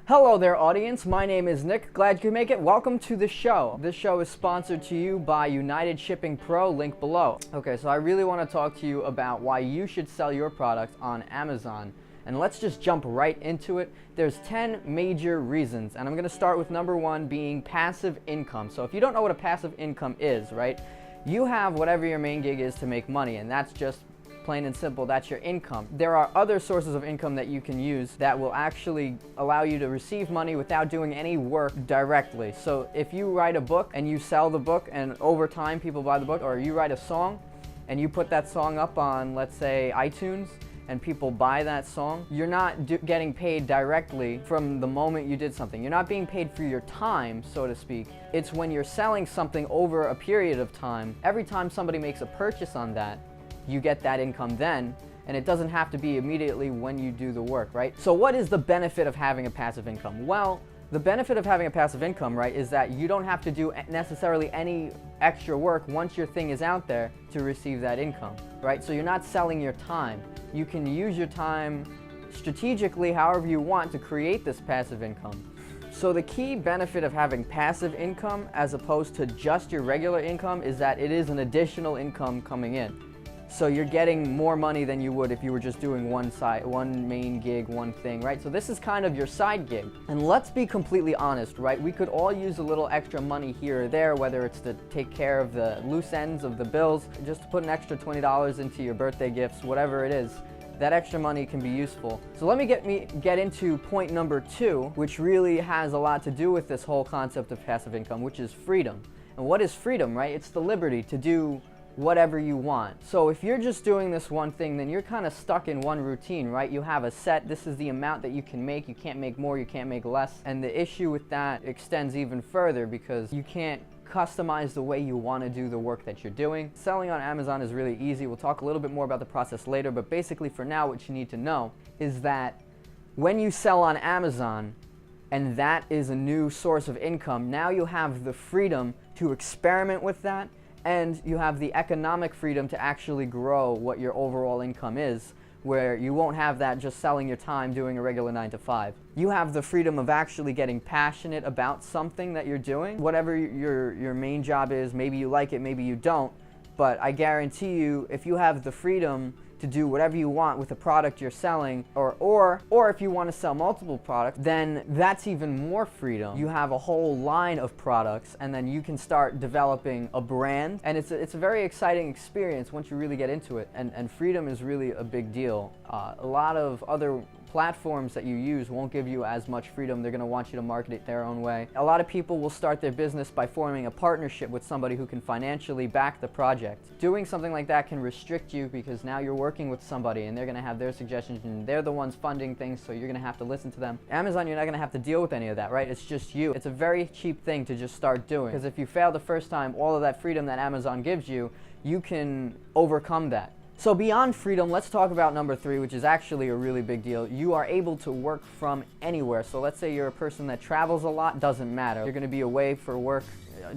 Hello there, audience. My name is Nick. Glad you could make it. Welcome to the show. This show is sponsored to you by United Shipping Pro, link below. Okay, so I really want to talk to you about why you should sell your product on Amazon. And let's just jump right into it. There's 10 major reasons, and I'm going to start with number one being passive income. So if you don't know what a passive income is, right, you have whatever your main gig is to make money, and that's just plain and simple, that's your income. There are other sources of income that you can use that will actually allow you to receive money without doing any work directly. So if you write a book and you sell the book and over time people buy the book, or you write a song and you put that song up on, let's say, iTunes, and people buy that song, you're not getting paid directly from the moment you did something. You're not being paid for your time, so to speak. It's when you're selling something over a period of time. Every time somebody makes a purchase on that, you get that income then, and it doesn't have to be immediately when you do the work, right? So what is the benefit of having a passive income? Well, the benefit of having a passive income, right, is that you don't have to do necessarily any extra work once your thing is out there to receive that income, right? So you're not selling your time. You can use your time strategically however you want to create this passive income. So the key benefit of having passive income as opposed to just your regular income is that it is an additional income coming in. So you're getting more money than you would if you were just doing one main gig, one thing, right? So this is kind of your side gig. And let's be completely honest, right? We could all use a little extra money here or there, whether it's to take care of the loose ends of the bills, just to put an extra $20 into your birthday gifts, whatever it is. That extra money can be useful. So let me get into point number two, which really has a lot to do with this whole concept of passive income, which is freedom. And what is freedom, right? It's the liberty to do whatever you want. So if you're just doing this one thing, then you're kind of stuck in one routine, right? You have a set, this is the amount that you can make, you can't make more, you can't make less. And the issue with that extends even further because you can't customize the way you want to do the work that you're doing. Selling on Amazon is really easy. We'll talk a little bit more about the process later, but basically for now what you need to know is that when you sell on Amazon, and that is a new source of income, now you have the freedom to experiment with that, and you have the economic freedom to actually grow what your overall income is, where you won't have that just selling your time doing a regular 9 to 5. You have the freedom of actually getting passionate about something that you're doing. Whatever your main job is, maybe you like it, maybe you don't, but I guarantee you, if you have the freedom to do whatever you want with the product you're selling, or if you want to sell multiple products, then that's even more freedom. You have a whole line of products, and then you can start developing a brand, and it's a very exciting experience once you really get into it, and freedom is really a big deal. A lot of other platforms that you use won't give you as much freedom. They're going to want you to market it their own way. A lot of people will start their business by forming a partnership with somebody who can financially back the project. Doing something like that can restrict you because now you're working with somebody and they're going to have their suggestions and they're the ones funding things, so you're going to have to listen to them. Amazon, you're not going to have to deal with any of that, right? It's just you. It's a very cheap thing to just start doing, because if you fail the first time, all of that freedom that Amazon gives you, you can overcome that. So beyond freedom, let's talk about number three, which is actually a really big deal. You are able to work from anywhere. So let's say you're a person that travels a lot, doesn't matter. You're going to be away for work,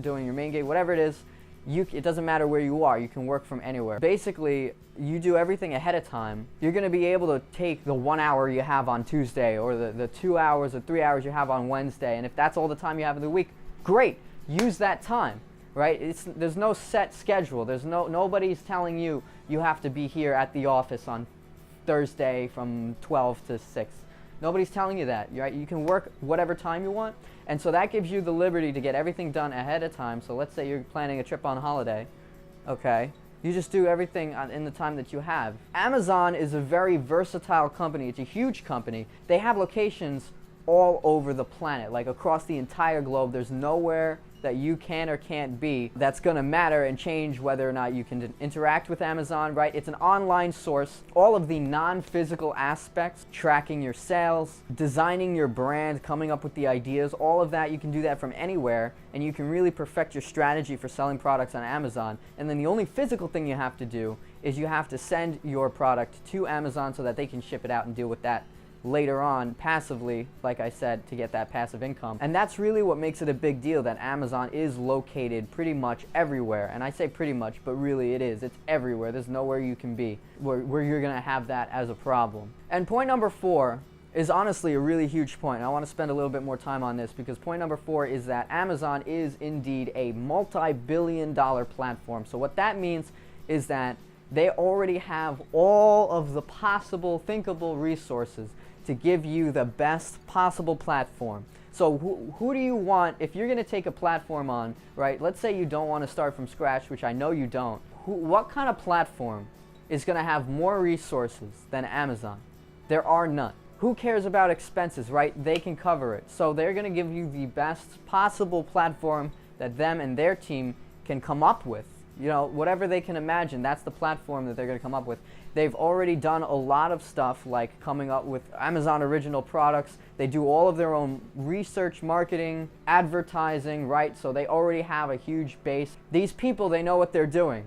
doing your main gig, whatever it is. It doesn't matter where you are, you can work from anywhere. Basically, you do everything ahead of time. You're going to be able to take the 1 hour you have on Tuesday, or the 2 hours or 3 hours you have on Wednesday, and if that's all the time you have in the week, great, use that time. Right? There's no set schedule. Nobody's telling you you have to be here at the office on Thursday from 12 to 6. Nobody's telling you that. Right? You can work whatever time you want, and so that gives you the liberty to get everything done ahead of time. So let's say you're planning a trip on holiday, okay? You just do everything in the time that you have. Amazon is a very versatile company. It's a huge company. They have locations all over the planet, like across the entire globe. There's nowhere that you can or can't be that's going to matter and change whether or not you can interact with Amazon, right? It's an online source. All of the non-physical aspects, tracking your sales, designing your brand, coming up with the ideas, all of that, you can do that from anywhere, and you can really perfect your strategy for selling products on Amazon. And then the only physical thing you have to do is you have to send your product to Amazon so that they can ship it out and deal with that later on passively, like I said, to get that passive income. And that's really what makes it a big deal, that Amazon is located pretty much everywhere. And I say pretty much, but really it is. It's everywhere. There's nowhere you can be where you're going to have that as a problem. And point number 4 is honestly a really huge point. I want to spend a little bit more time on this because point number 4 is that Amazon is indeed a multi-billion-dollar platform. So what that means is that they already have all of the possible, thinkable resources to give you the best possible platform. So who do you want, if you're going to take a platform on, right? Let's say you don't want to start from scratch, which I know you don't. What kind of platform is going to have more resources than Amazon? There are none. Who cares about expenses, right? They can cover it. So they're going to give you the best possible platform that them and their team can come up with. You know, whatever they can imagine, that's the platform that they're going to come up with. They've already done a lot of stuff like coming up with Amazon original products. They do all of their own research, marketing, advertising, right? So they already have a huge base. These people, they know what they're doing.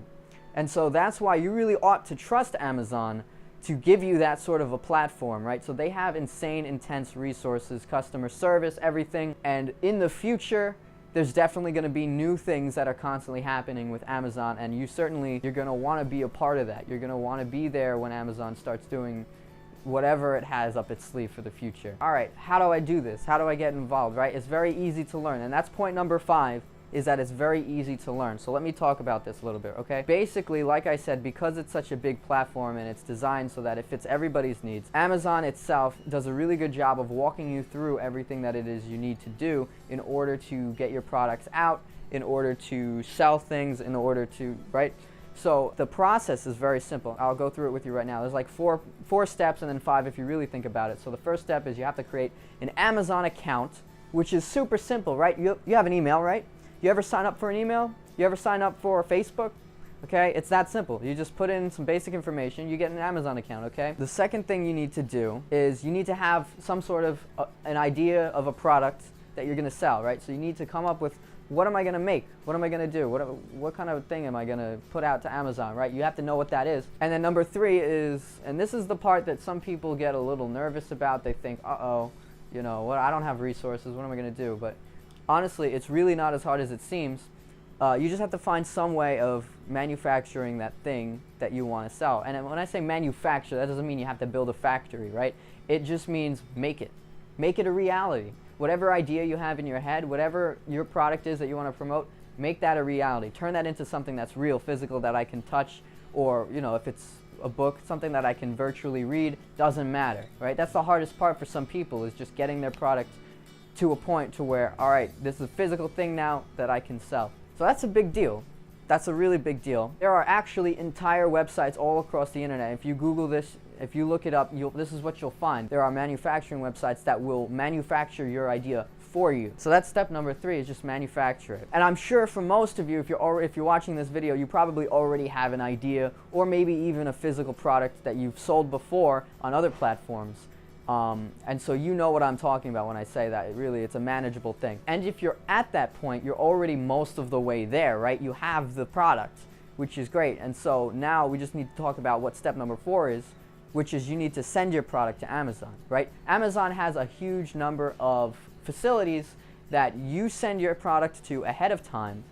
And so that's why you really ought to trust Amazon to give you that sort of a platform, right? So they have insane, intense resources, customer service, everything. And in the future, there's definitely going to be new things that are constantly happening with Amazon, and you're going to want to be a part of that. You're going to want to be there when Amazon starts doing whatever it has up its sleeve for the future. All right, how do I do this? How do I get involved, right? It's very easy to learn, and that's point number 5, is that it's very easy to learn. So let me talk about this a little bit, okay? Basically, like I said, because it's such a big platform and it's designed so that it fits everybody's needs, Amazon itself does a really good job of walking you through everything that it is you need to do in order to get your products out, in order to sell things, in order to, right? So the process is very simple. I'll go through it with you right now. There's like four steps and then 5 if you really think about it. So the first step is you have to create an Amazon account, which is super simple, right? You have an email, right? You ever sign up for an email? You ever sign up for Facebook? Okay, it's that simple. You just put in some basic information, you get an Amazon account, okay? The second thing you need to do is you need to have some sort of an idea of a product that you're gonna sell, right? So you need to come up with, what am I gonna make? What am I gonna do? What kind of thing am I gonna put out to Amazon, right? You have to know what that is. And then number 3 is, and this is the part that some people get a little nervous about, they think, uh-oh, you know, I don't have resources, what am I gonna do? But honestly, it's really not as hard as it seems. You just have to find some way of manufacturing that thing that you want to sell. And when I say manufacture, that doesn't mean you have to build a factory, right? It just means make it. Make it a reality. Whatever idea you have in your head, whatever your product is that you want to promote, make that a reality. Turn that into something that's real, physical, that I can touch, or, you know, if it's a book, something that I can virtually read, doesn't matter, right? That's the hardest part for some people, is just getting their product to a point to where, all right, this is a physical thing now that I can sell. So that's a big deal. That's a really big deal. There are actually entire websites all across the internet. If you Google this, if you look it up, this is what you'll find. There are manufacturing websites that will manufacture your idea for you. So that's step number 3, is just manufacture it. And I'm sure for most of you, if you're watching this video, you probably already have an idea, or maybe even a physical product that you've sold before on other platforms. And so you know what I'm talking about when I say that. It's a manageable thing. And if you're at that point, you're already most of the way there, right? You have the product, which is great. And so now we just need to talk about what step number 4 is, which is you need to send your product to Amazon, right? Amazon has a huge number of facilities that you send your product to ahead of time,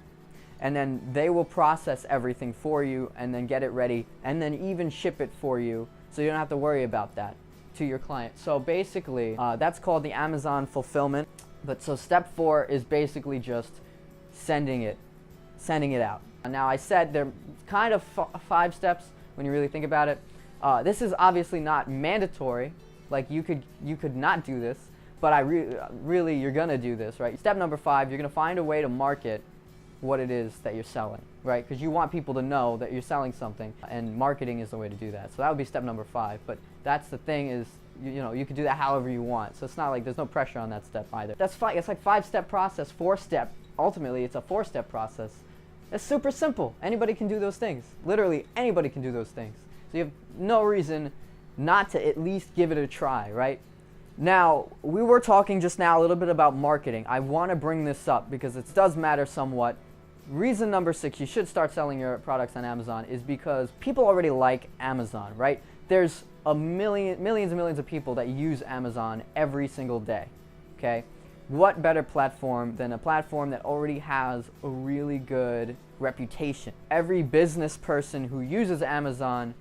and then they will process everything for you and then get it ready and then even ship it for you, so you don't have to worry about that, to your client. So basically, that's called the Amazon fulfillment. But so step 4 is basically just sending it out. Now I said they're kind of 5 steps when you really think about it. This is obviously not mandatory. Like you could not do this, but really you're gonna do this, right? Step number 5, you're gonna find a way to market what it is that you're selling, right? Because you want people to know that you're selling something, and marketing is the way to do that. So that would be step number 5. But that's the thing, is you know, you can do that however you want. So it's not like there's no pressure on that step either. That's fine. It's like 5-step process, 4-step. Ultimately, it's a 4-step process. It's super simple. Anybody can do those things. Literally, anybody can do those things. So you have no reason not to at least give it a try, right? Now, we were talking just now a little bit about marketing. I want to bring this up because it does matter somewhat. Reason number 6, you should start selling your products on Amazon, is because people already like Amazon, right? There's millions and millions of people that use Amazon every single day, okay? What better platform than a platform that already has a really good reputation? Every business person who uses Amazon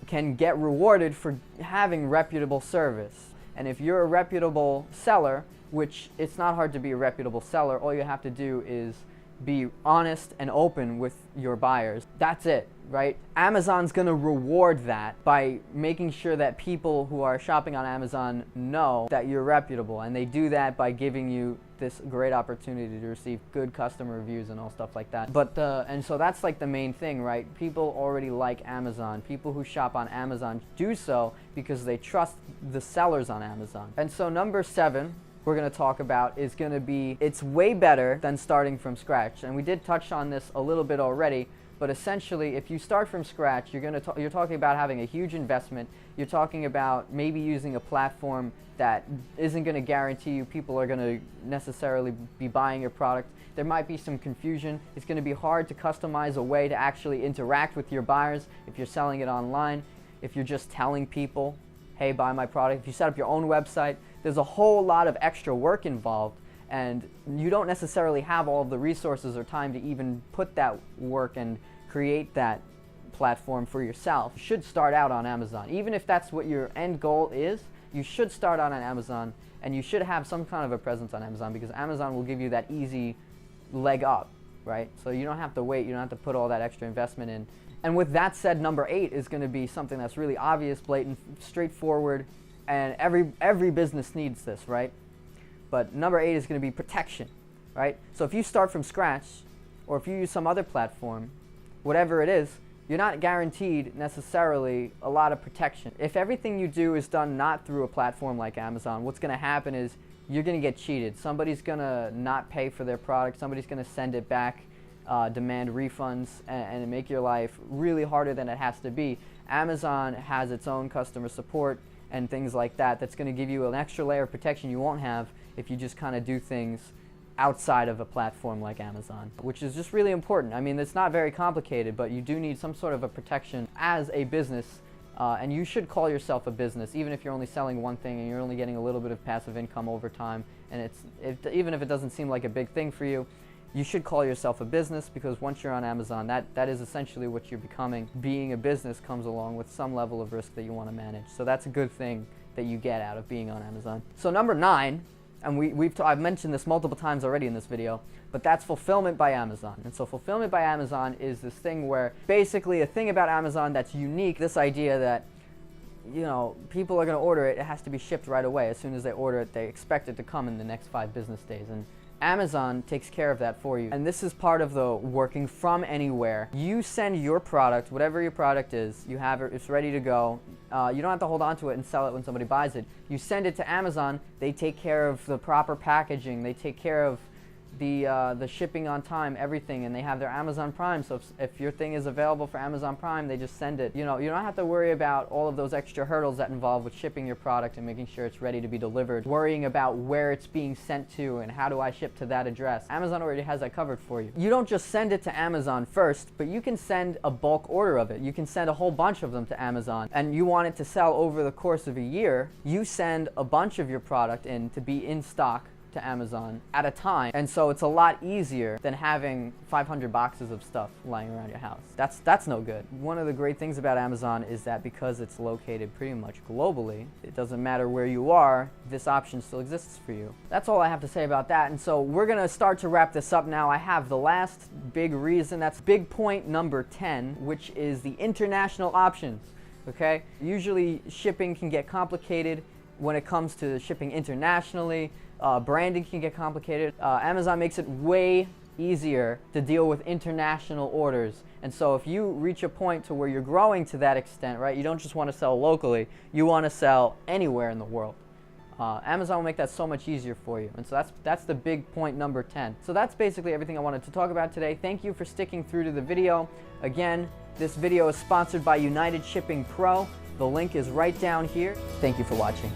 can get rewarded for having reputable service. And if you're a reputable seller, which it's not hard to be a reputable seller, all you have to do is be honest and open with your buyers. That's it, right? Amazon's gonna reward that by making sure that people who are shopping on Amazon know that you're reputable, and they do that by giving you this great opportunity to receive good customer reviews and all stuff like that. And so that's like the main thing, right? People already like Amazon. People who shop on Amazon do so because they trust the sellers on Amazon. And so number 7 we're going to talk about is going to be, it's way better than starting from scratch. And we did touch on this a little bit already, but essentially if you start from scratch, you're talking about having a huge investment. You're talking about maybe using a platform that isn't going to guarantee you people are going to necessarily be buying your product. There might be some confusion. It's going to be hard to customize a way to actually interact with your buyers if you're selling it online, if you're just telling people, hey, buy my product. If you set up your own website, there's a whole lot of extra work involved, and you don't necessarily have all of the resources or time to even put that work and create that platform for yourself. You should start out on Amazon. Even if that's what your end goal is, you should start out on Amazon, and you should have some kind of a presence on Amazon, because Amazon will give you that easy leg up, right? So you don't have to wait, you don't have to put all that extra investment in. And with that said, number 8 is going to be something that's really obvious, blatant, straightforward, and every business needs this, right? But number 8 is going to be protection, right? So if you start from scratch, or if you use some other platform, whatever it is, you're not guaranteed necessarily a lot of protection. If everything you do is done not through a platform like Amazon, what's going to happen is you're going to get cheated. Somebody's going to not pay for their product, somebody's going to send it back, demand refunds, and make your life really harder than it has to be. Amazon has its own customer support and things like that that's going to give you an extra layer of protection you won't have if you just kind of do things outside of a platform like Amazon, which is just really important. I mean, it's not very complicated, but you do need some sort of a protection as a business, and you should call yourself a business, even if you're only selling one thing and you're only getting a little bit of passive income over time, and even if it doesn't seem like a big thing for you, you should call yourself a business, because once you're on Amazon, that is essentially what you're becoming. Being a business comes along with some level of risk that you want to manage. So that's a good thing that you get out of being on Amazon. So number 9, and I've mentioned this multiple times already in this video, but that's fulfillment by Amazon. And so fulfillment by Amazon is this thing where basically a thing about Amazon that's unique, this idea that, you know, people are going to order it, it has to be shipped right away. As soon as they order it, they expect it to come in the next 5 business days. And Amazon takes care of that for you. And this is part of the working from anywhere. You send your product, whatever your product is, you have it, it's ready to go. You don't have to hold on to it and sell it when somebody buys it. You send it to Amazon, they take care of the proper packaging, they take care of the shipping on time, everything, and they have their Amazon Prime. So if your thing is available for Amazon Prime, they just send it. You know, you don't have to worry about all of those extra hurdles that involve with shipping your product and making sure it's ready to be delivered, worrying about where it's being sent to and how do I ship to that address. Amazon already has that covered for you. You don't just send it to Amazon first, but you can send a bulk order of it. You can send a whole bunch of them to Amazon, and you want it to sell over the course of a year. You send a bunch of your product in to be in stock to Amazon at a time, and so it's a lot easier than having 500 boxes of stuff lying around your house. That's no good. One of the great things about Amazon is that because it's located pretty much globally, it doesn't matter where you are, this option still exists for you. That's all I have to say about that, and so we're gonna start to wrap this up now. I have the last big reason, that's big point number 10, which is the international options, okay? Usually shipping can get complicated when it comes to shipping internationally. Branding can get complicated. Amazon makes it way easier to deal with international orders. And so if you reach a point to where you're growing to that extent, right, you don't just want to sell locally, you want to sell anywhere in the world. Amazon will make that so much easier for you. And so that's the big point number 10. So that's basically everything I wanted to talk about today. Thank you for sticking through to the video. Again, this video is sponsored by United Shipping Pro. The link is right down here. Thank you for watching.